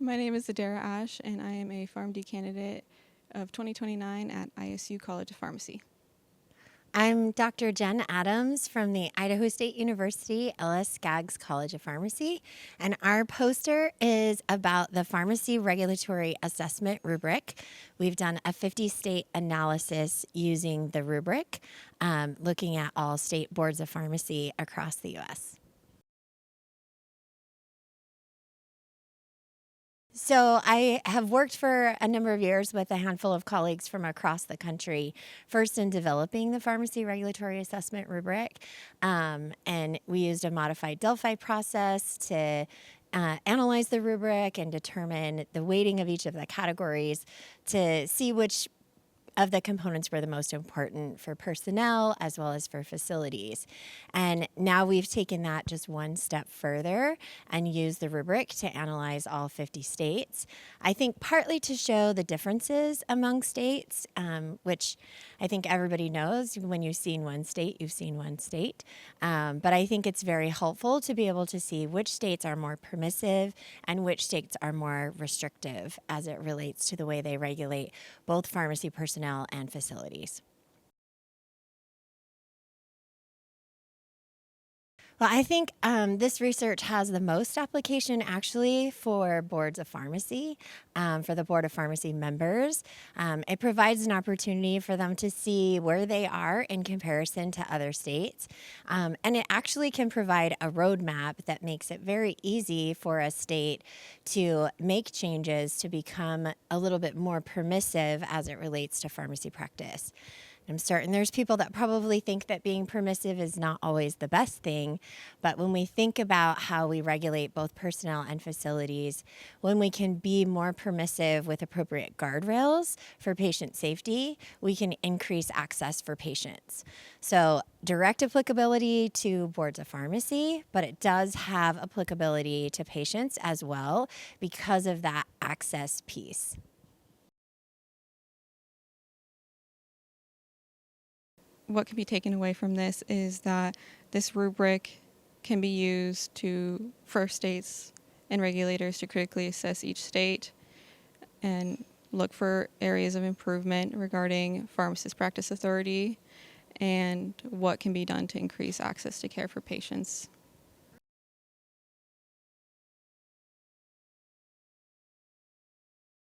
My name is Adara Ash, and I am a PharmD candidate of 2029 at ISU College of Pharmacy. I'm Dr. Jen Adams from the Idaho State University Skaggs College of Pharmacy, and our poster is about the Pharmacy Regulatory Assessment Rubric. We've done a 50-state analysis using the rubric, looking at all state boards of pharmacy across the U.S. So I have worked for a number of years with a handful of colleagues from across the country, first in developing the Pharmacy Regulatory Assessment Rubric, and we used a modified Delphi process to analyze the rubric and determine the weighting of each of the categories to see which of the components were the most important for personnel as well as for facilities. And now we've taken that just one step further and used the rubric to analyze all 50 states. I think partly to show the differences among states, which I think everybody knows. When you've seen one state, you've seen one state. But I think it's very helpful to be able to see which states are more permissive and which states are more restrictive as it relates to the way they regulate both pharmacy personnel and facilities. Well, I think this research has the most application actually for boards of pharmacy, for the Board of Pharmacy members. It provides an opportunity for them to see where they are in comparison to other states. And it actually can provide a roadmap that makes it very easy for a state to make changes to become a little bit more permissive as it relates to pharmacy practice. I'm certain there's people that probably think that being permissive is not always the best thing, but when we think about how we regulate both personnel and facilities, when we can be more permissive with appropriate guardrails for patient safety, we can increase access for patients. So direct applicability to boards of pharmacy, but it does have applicability to patients as well because of that access piece. What can be taken away from this is that this rubric can be used for states and regulators to critically assess each state and look for areas of improvement regarding pharmacist practice authority and what can be done to increase access to care for patients.